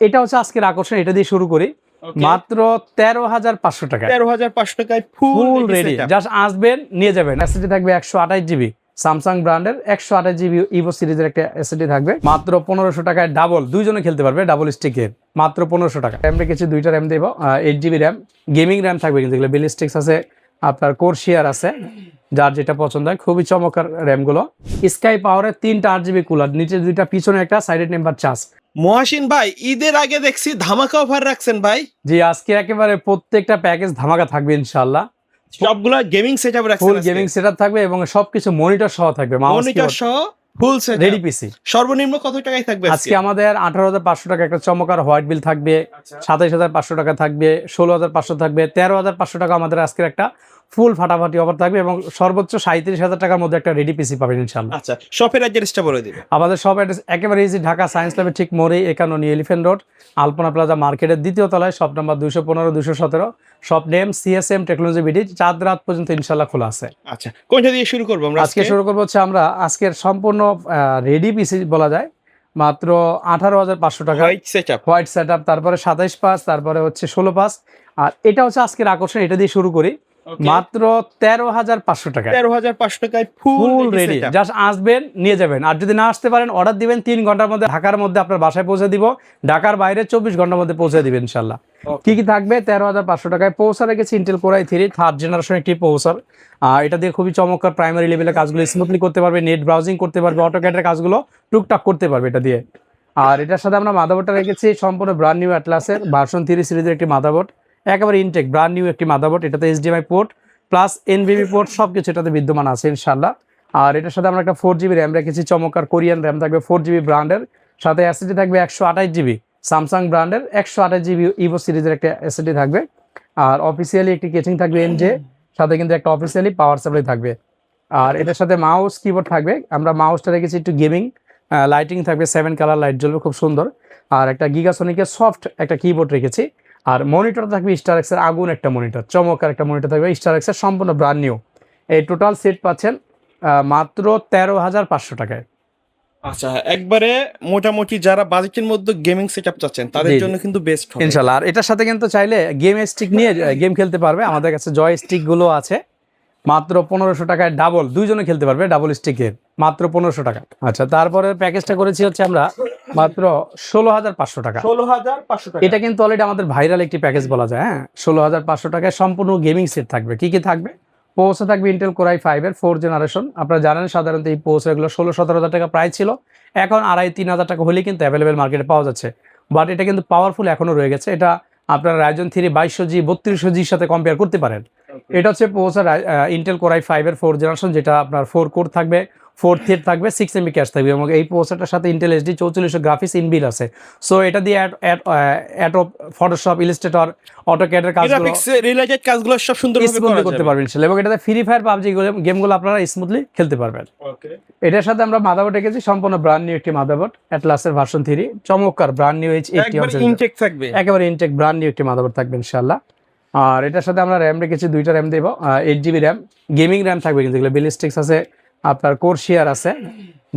এটা হচ্ছে আজকের আকর্ষণ, এটা দিয়ে শুরু করি। মাত্র 13,500 টাকা, 13,500 টাকায় ফুল রেডি। জাস্ট আসবেন নিয়ে যাবেন। এসএসডি থাকবে 128 জিবি, স্যামসাং ব্র্যান্ডের 128 জিবি ইভো সিরিজের একটা এসএসডি থাকবে মাত্র 1500 টাকায়। ডাবল, দুইজনে খেলতে পারবে, ডাবল স্টিকের, মাত্র 1500 টাকা। র্যাম রেখেছি দুইটা র্যাম দেবো, 8 জিবি র্যাম, গেমিং র্যাম থাকবে কিন্তু এগুলো বেলিস্টিক্স আছে, আপনার কোরশিয়ার আছে, যার যেটা পছন্দ হয়। খুবই চমৎকার র্যামগুলো। স্কাই পাওয়ারের 3টা 8 জিবি কুলার, নিচে দুইটা, পিছনে একটা, সাইডে টেম্পার চার্জ। মহাসিন ভাই, ঈদের আগে দেখছি ধামাকা অফার রাখছেন ভাই। জি, আজকে একেবারে প্রত্যেকটা প্যাকেজ ধামাকা থাকবে ইনশাআল্লাহ। সবগুলো গেমিং সেটআপ রাখছেন, ফুল গেমিং সেটআপ থাকবে এবং সবকিছু মনিটর সহ থাকবে, মনিটর সহ ফুল সেটআপ, রেডি পিসি। সর্বনিম্ন কত টাকায় থাকবে আজকে? আমাদের 18,500 টাকা একটা চমৎকার হোয়াইট বিল থাকবে, 27,500 টাকা থাকবে, 16,500 থাকবে, 13,500 টাকা আমাদের আজকের একটা ফুল ফাটাফাটি অফার থাকবে এবং সর্বোচ্চ 37,000 টাকার মধ্যে একটা রেডি পিসি পাবেন ইনশাআল্লাহ। আচ্ছা, শপের অ্যাড্রেসটা বলে দিন। আমাদের শপ অ্যাড্রেস একেবারে ইজি, ঢাকা সায়েন্স ল্যাবের ঠিক মোড়ে, 51 এলিফ্যান্ট রোড, আলপনা প্লাজা মার্কেটের দ্বিতীয় তলায়, shop number 215 217, shop name CSM technology BD. চাঁদ রাত পর্যন্ত ইনশাআল্লাহ খোলা আছে। আচ্ছা, কোনটা দিয়ে শুরু করব আমরা? আজকে শুরু করবো হচ্ছে আমরা আজকের সম্পূর্ণ রেডি পিসি বলা যায়, মাত্র 18,500 টাকা হোয়াইট সেটআপ, তারপরে 27/5, তারপরে হচ্ছে 16/5। আর এটা হচ্ছে আজকের আকর্ষণ, এটা দিয়ে শুরু করি। মাত্র 13,500 টাকা, 13,500 টাকায় ফুল রেডি। জাস্ট আসবেন নিয়ে যাবেন। আর যদি না আসতে পারেন, অর্ডার দিবেন, 3 ঘন্টার মধ্যে ঢাকার মধ্যে আপনার বাসায় পৌঁছে দিব, ঢাকার বাইরে 24 ঘন্টার মধ্যে পৌঁছে দিবেন ইনশাল্লাহ। কি কি থাকবে 13,500 টাকায়? প্রসেসর রেখেছি Intel core i3 third generation একটি প্রসেসর। এটা দিয়ে খুবই চমৎকার প্রাইমারি লেভেলের কাজগুলো স্মুথলি করতে পারবে, নেট ব্রাউজিং করতে পারবে, অটোক্যাডের কাজগুলো টুকটাক করতে পারবে এটা দিয়ে। আর এটার সাথে আমরা মাদারবোর্ডটা রেখেছি সম্পূর্ণ ব্র্যান্ড নিউ অ্যাটলাসের ভার্সন 3 সিরিজের একটি মাদারবোর্ড, একেবারে ইনটেক ব্র্যান্ড নিউ একটি মাদারবোর্ড। এটাতে HDMI port plus NVMe port সবকিছু এটাতে বিদ্যমান আছে ইনশাআল্লাহ। আর এটার সাথে আমরা একটা 4 জিবি র্যাম রেখেছি, চমৎকার কোরিয়ান র্যাম থাকবে 4 জিবি ব্র্যান্ডের, সাথে এসএসডি থাকবে 128 জিবি, স্যামসাং ব্র্যান্ডের 128 জিবি ইভো সিরিজের একটা এসএসডি থাকবে। আর অফিসিয়ালি একটি কেচিং থাকবে এনজে, সাথে কিন্তু একটা অফিসিয়ালি পাওয়ার সাপ্লাই থাকবে। আর এটার সাথে মাউস কিবোর্ড থাকবে। আমরা মাউসটা রেখেছি একটু গেমিং, লাইটিং থাকবে, 7 কালার লাইট জ্বলবে, খুব সুন্দর। আর একটা গিগাসনিকের সফট একটা কিবোর্ড রেখেছি। আর মনিটর থাকবে স্টারএক্সের আগুন একটা মনিটর, চমৎকার একটা মনিটর থাকবে স্টারএক্সের, সম্পূর্ণ ব্র্যান্ড নিউ। এই টোটাল সেট পাচ্ছেন মাত্র 13,500 টাকায়। আচ্ছা, একবারে মোটামুটি যারা বাজেটের মধ্যে গেমিং সেটআপ চাচ্ছেন তাদের জন্য কিন্তু বেস্ট হবে ইনশাআল্লাহ। আর এটার সাথে কিন্তু চাইলে গেম স্টিক নিয়ে গেম খেলতে পারবে, আমাদের কাছে জয় স্টিক গুলো আছে, মাত্র 1500 টাকায় ডাবল, দুইজনে খেলতে পারবে, ডাবল স্টিকের, মাত্র 1500 টাকা। আচ্ছা, তারপরে প্যাকেজটা করেছি হচ্ছে আমরা মাত্র 16,500 টাকা। 16,500 টাকা। এটা কিন্তু অলরেডি আমাদের ভাইরাল একটি প্যাকেজ বলা যায়। হ্যাঁ, 16,500 টাকায় সম্পূর্ণ গেমিং সেট থাকবে। কি কি থাকবে? প্রসেসর থাকবে ইন্টেল কোর i5 এর 4 জেনারেশন। আপনারা জানেন সাধারণত এই প্রসেসরগুলো 16-17 টাকা প্রাইস ছিল, এখন 2,500-3,000 টাকা হলেই কিন্তু অ্যাভেলেবেল মার্কেটে পাওয়া যাচ্ছে। বাট এটা কিন্তু পাওয়ারফুল এখনো রয়ে গেছে। এটা আপনারা Ryzen 3 2200G 3200Gর সাথে কম্পেয়ার করতে পারেন। এটা হচ্ছে প্রসেসর ইন্টেল কোর i5 এর 4 জেনারেশন, যেটা আপনার 4 কোর থাকবে, 4 থ্রেড থাকবে, 6 MB ক্যাশ থাকবে এবং এই প্রসেসরটার সাথে ইন্টেল HD 4400 গ্রাফিক্স ইনবিল্ট আছে। সো এটা দিয়ে অ্যাডোব ফটোশপ, ইলাস্ট্রেটর, অটোক্যাডের কাজগুলো রিলেটেড কাজগুলো সব সুন্দরভাবে করতে পারবেন ইনশাআল্লাহ। এবং এটাতে ফ্রি ফায়ার, পাবজি গেমগুলো আপনারা স্মুথলি খেলতে পারবেন। ওকে, এটার সাথে আমরা মাদারবোর্ড রেখেছি সম্পূর্ণ ব্র্যান্ড নিউ একটি মাদারবোর্ড, অ্যাটলাসের ভার্সন 3, চমৎকার ব্র্যান্ড নিউ ইনটেক থাকবে, একেবারে ইনটেক ব্র্যান্ড নিউ একটি মাদারবোর্ড থাকবে ইনশাআল্লাহ। আর এটার সাথে আমরা র্যাম রেখেছি দুইটা র্যাম দেবো, 8 জিবি র্যাম, গেমিং র্যাম থাকবে কিন্তু এগুলো বেলিস্টিক্স আছে, আপনার কোরশিয়ার আছে,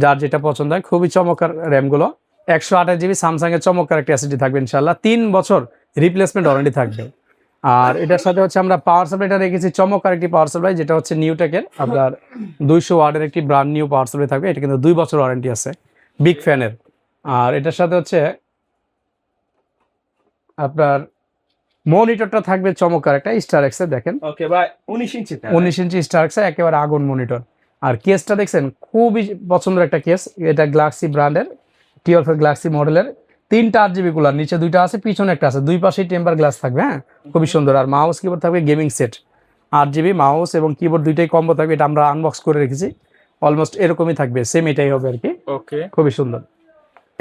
যার যেটা পছন্দ হয়। খুবই চমৎকার র্যামগুলো। 128 জিবি স্যামসাং এর চমৎকার একটা এসএসডি থাকবে ইনশাআল্লাহ, 3 বছর রিপ্লেসমেন্ট ওয়ারেন্টি থাকবে। আর এটার সাথে হচ্ছে আমরা পাওয়ার সাপ্লাইটা রেখেছি চমৎকার একটি পাওয়ার সাপ্লাই, যেটা হচ্ছে নিউটেকের আপনার 200 ওয়াটের একটি ব্র্যান্ড নিউ পাওয়ার সাপ্লাই থাকবে। এটা কিন্তু 2 বছর ওয়ারেন্টি আছে, বিগ ফ্যানের। আর এটার সাথে হচ্ছে আপনার মনিটরটা থাকবে চমৎকার একটা স্টারএক্সের, দেখেন ওকে ভাই, 19 ইঞ্চি 19 ইঞ্চি স্টারএক্সের একেবারে আগুন মনিটর। আর কেসটা দেখছেন, খুবই পছন্দের একটা কেস। এটা গ্লাক্সি ব্র্যান্ডের 12 গ্লাক্সি মডেলের, 3টা 8 জিবি কুলার, নিচে 2টা আছে, পিছনে একটা আছে, দুই পাশেই টেম্পার গ্লাস থাকবে। হ্যাঁ, খুবই সুন্দর। আর মাউস কিবোর্ড থাকবে গেমিং সেট, 8 জিবি মাউস এবং কিবোর্ড দুইটাই কম্বো থাকবে। এটা আমরা আনবক্স করে রেখেছি, অলমোস্ট এরকমই থাকবে, সেম এটাই হবে আর কি। ওকে, খুবই সুন্দর।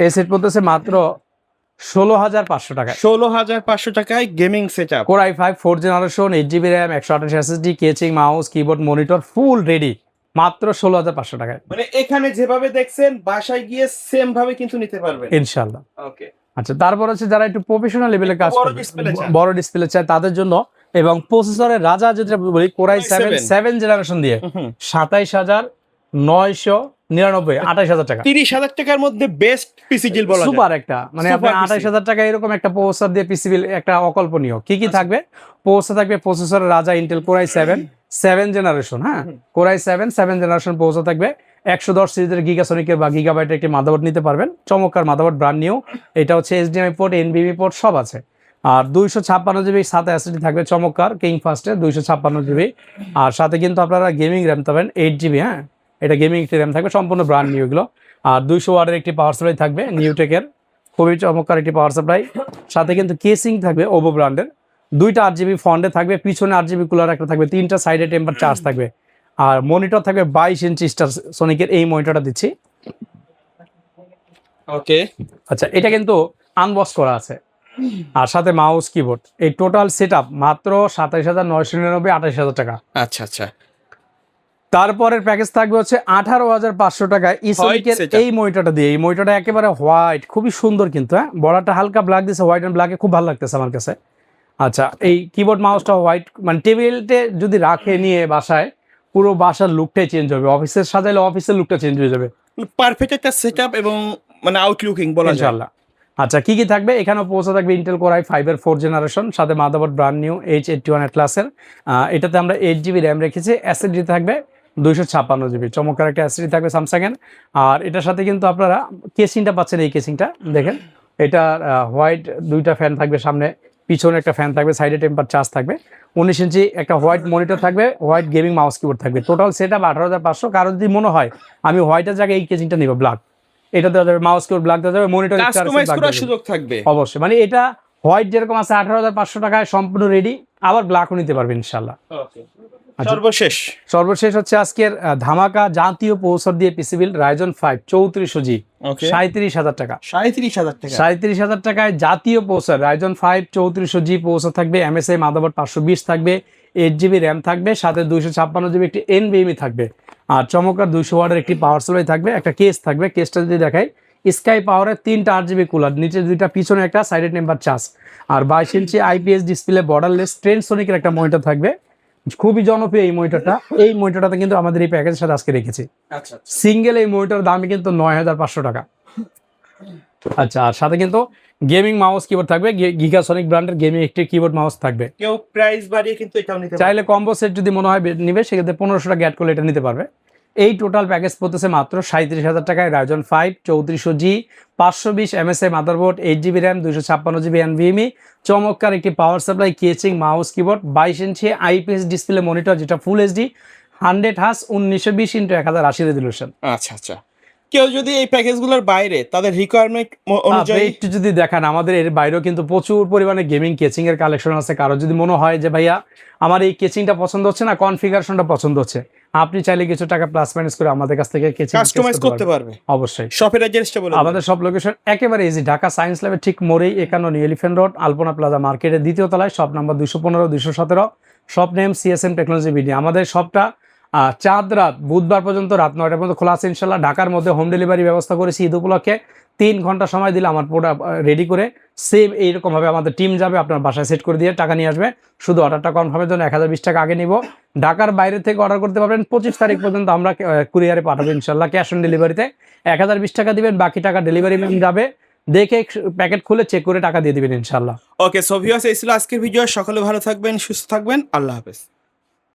এই সেট পড়তেছে মাত্র 16,500 টাকা। 16,500 টাকায় gaming setup, core i5 4 generation, 8 GB RAM, 128 SSD, casing, mouse, keyboard, monitor, full ready, মাত্র 16,500 টাকায়। মানে এখানে যেভাবে দেখছেন বাসায় গিয়ে সেম ভাবে কিন্তু নিতে পারবেন ইনশাআল্লাহ। ওকে, আচ্ছা, তারপর হচ্ছে যারা একটু প্রফেশনাল লেভেলে কাজ বড় করে, ডিসপ্লে চায়, বড় ডিসপ্লে চায় তাদের জন্য, এবং প্রসেসরের রাজা যেটা বলি কোর i7 7 জেনারেশন দিয়ে 27,000 999, 28,000 টাকা। 30,000 টাকার মধ্যে বেস্ট পিসি ডিল বলা যায়। সুপার একটা, মানে Super আপনার PC 28,000 টাকা এরকম একটা প্রসেসর দিয়ে পিসি বিল একটা অকল্পনীয়। কি কি থাকবে? প্রসেসর থাকবে, প্রসেসর রাজা ইন্টেল কোর i7 7 জেনারেশন, হ্যাঁ, কোর i7 7 জেনারেশন প্রসেসর থাকবে। 110 সিরিজের গিগাসনিকের বা গিগাবাইটের একটি মাদারবোর্ড নিতে পারবেন, চমৎকার মাদারবোর্ড, ব্র্যান্ড নিউ। এটা হচ্ছে HDMI পোর্ট, NVMe পোর্ট সব আছে। আর 256 জিবি সাথে এসএসডি থাকবে, চমৎকার কিং ফাস্টের 256 জিবি। আর সাথে কিন্তু আপনারা গেমিং র্যাম পাবেন 8 জিবি, হ্যাঁ, এটা গেমিং একটি র্যাম থাকবে, সম্পূর্ণ ব্র্যান্ড নিউ এগুলো। আর 200 ওয়াটের একটি পাওয়ার সাপ্লাই থাকবে নিউটেকের, খুবই চমৎকার একটি পাওয়ার সাপ্লাই। সাথে কিন্তু কেসিং থাকবে ওভো ব্র্যান্ডের, 2টা 8 জিবি ফ্রন্টে থাকবে, পিছনে 8 জিবি কুলার একটা থাকবে, 3টা সাইডে টেম্পার চার্জ থাকবে। আর মনিটর থাকবে 22 ইঞ্চি স্টার সোনিকের, এই মনিটরটা দিচ্ছি। ওকে, আচ্ছা, এটা কিন্তু আনবক্স করা আছে। আর সাথে মাউস কিবোর্ড, এই টোটাল সেট আপ মাত্র 27,999, 28,000 টাকা। আচ্ছা আচ্ছা। তারপরের প্যাকেজ থাকবে হচ্ছে 18,500 টাকায় ইসোনিকের setup। এই মনিটরটা দিয়ে। এই মনিটরটা একেবারে হোয়াইট, খুবই সুন্দর কিন্তু, হ্যাঁ, বর্ডারটা হালকা ব্ল্যাক দিছে, হোয়াইট এন্ড ব্ল্যাকে খুব ভালো লাগতেছে আমার কাছে। আচ্ছা, এই কিবোর্ড মাউসটা হোয়াইট, মানে টেবিলতে যদি রাখে নিয়ে বাসায়, পুরো বাসার লুকটাই চেঞ্জ হবে, অফিসের সাজাইলে অফিসের লুকটা চেঞ্জ হয়ে যাবে পারফেক্ট একটা সেটআপ এবং মানে আউটলুকিং বলা যায়। ইনশাআল্লাহ। আচ্ছা, কি কি থাকবে? এখানেও পৌঁছে থাকবে ইন্টেল কোর i5 এর 4 জেনারেশন, সাথে মাদারবোর্ড ব্র্যান্ড নিউ H81 ক্লাসের। এটাতে আমরা 8 জিবি র্যাম রেখেছি, এসএসডি থাকবে 256 জিবি, চমৎকার একটা এসএসডি থাকবে স্যামসাং এর। আর এটার সাথে কিন্তু আপনারা কেসিংটা পাচ্ছেন, এই কেসিংটা দেখেন, এটা হোয়াইট, 2টা ফ্যান থাকবে সামনে, পিছনে একটা ফ্যান থাকবে, সাইডে টেম্পার চার্জ থাকবে, 19 ইঞ্চি একটা হোয়াইট মনিটর থাকবে, হোয়াইট গেমিং মাউস কিবোর্ড থাকবে। Total set up 18,500। কারো যদি মনে হয় আমি হোয়াইটের জায়গায় এই কেসিংটা নিব, ব্ল্যাক, এটা দেওয়া যাবে, মাউস কিবোর্ড ব্ল্যাক দেওয়া যাবে, মনিটর কাস্টমাইজ করার সুযোগ থাকবে অবশ্যই। মানে এটা হোয়াইট যেরকম আছে 18,500 টাকায় সম্পূর্ণ রেডি, আবার ব্ল্যাকও নিতে পারবেন ইনশাল্লাহ। সর্বশেষ হচ্ছে আজকের ধামাকা জাতীয় প্রসেসর দিয়ে পিসি বিল রাইজন 5 3400G, 37,000 টাকা। 37,000 টাকা, 37,000 টাকায় জাতীয় প্রসেসর রাইজন 5 3400G প্রসেসর থাকবে, MSI মাদারবোর্ড 520 থাকবে, 8 জিবি র্যাম থাকবে, সাথে 256 জিবি একটি NVMe থাকবে। আর চমৎকার 200 ওয়াটের একটি পাওয়ার সাপ্লাই থাকবে, একটা কেস থাকবে। কেসটা যদি দেখাই, স্কাই পাওয়ারের 3টা 8 জিবি কুলার, নিচে 2টা, পিছনে একটা, সাইডে টেম্পার চার্জ। আর 22 ইঞ্চি IPS ডিসপ্লে বর্ডারলেস ট্রেন্ডসোনিকের একটা মনিটর থাকবে, খুবই জনপ্রিয় এই মনিটরটা। এই মনিটরটা কিন্তু আমাদের এই প্যাকেজের সাথে আজকে রেখেছি। আচ্ছা সিঙ্গেল এই মনিটরের দামই কিন্তু 9,500 টাকা। আচ্ছা, আর সাথে কিন্তু গেমিং মাউস কিবোর্ড থাকবে, গিগাসনিক ব্র্যান্ডের গেমিং একটি কিবোর্ড মাউস থাকবে। কেউ প্রাইস বাড়িয়ে কিন্তু এটাও নিতে পারে, চাইলে কম্বো সেট যদি মনে হয় নিবে, সেক্ষেত্রে 1,500 টাকা অ্যাড করলে এটা নিতে পারবে। এই টোটাল প্যাকেজ পড়তেছে মাত্র 37,000 টাকায়, Ryzen 5 3400G, 520 MSI motherboard, 8 GB RAM, 256 GB NVMe, চমৎকার একটি পাওয়ার সাপ্লাই, কেচিং, মাউস কিবোর্ড, 22 ইঞ্চি IPS ডিসপ্লে মনিটর, যেটা ফুল HD 100 হার্জ 1920x1080 রেজলিউশন। আচ্ছা আচ্ছা। কেউ যদি এই প্যাকেজগুলোর বাইরে তাদের রিকোয়ারমেন্ট অনুযায়ী একটু যদি দেখান, আমাদের এর বাইরেও কিন্তু প্রচুর পরিমাণে গেমিং কেচিং এর কালেকশন আছে। কারো যদি মনে হয় যে ভাইয়া আমার এই কেচিংটা পছন্দ হচ্ছে না, কনফিগারেশনটা পছন্দ হচ্ছে, আপনি চাইলে কিছু টাকা প্লাস মাইনাস করে আমাদের কাছ থেকে কেচিং কাস্টমাইজ করতে পারবে। অবশ্যই। শপের অ্যাড্রেসটা বলুন। আমাদের সব লোকেশন একেবারে ইজি, ঢাকা সায়েন্স ল্যাবের ঠিক মোড়েই, 51 এলিফ্যান্ট রোড, আলপনা প্লাজা মার্কেটের 2য় তলায়, shop number 215 217, shop name CSM technology BD. আমাদের শপটা চাঁদ রাত বুধবার পর্যন্ত রাত 9টা পর্যন্ত খোলা আছে ইনশাল্লাহ। ঢাকার মধ্যে হোম ডেলিভারি ব্যবস্থা করেছি ঈদ উপলক্ষে। 3 ঘন্টা সময় দিলে আমার প্রোডাক্ট রেডি করে সেম এইরকমভাবে আমাদের টিম যাবে, আপনার বাসায় সেট করে দিয়ে টাকা নিয়ে আসবে। শুধু অর্ডারটা কনফার্মের জন্য 1020 টাকা আগে নিব। ঢাকার বাইরে থেকে অর্ডার করতে পারবেন, 25 তারিখ পর্যন্ত আমরা কুরিয়ারে পাঠাবো ইনশাল্লাহ, ক্যাশ অন ডেলিভারিতে। 1020 টাকা দিবেন, বাকি টাকা ডেলিভারি ম্যান যাবে, দেখে প্যাকেট খুলে চেক করে টাকা দিয়ে দিবেন ইনশাল্লাহ। ওকে, সো ভিউয়ার্স, এই ছিল আজকের ভিডিও। সকলে ভালো থাকবেন, সুস্থ থাকবেন, আল্লাহ হাফেজ।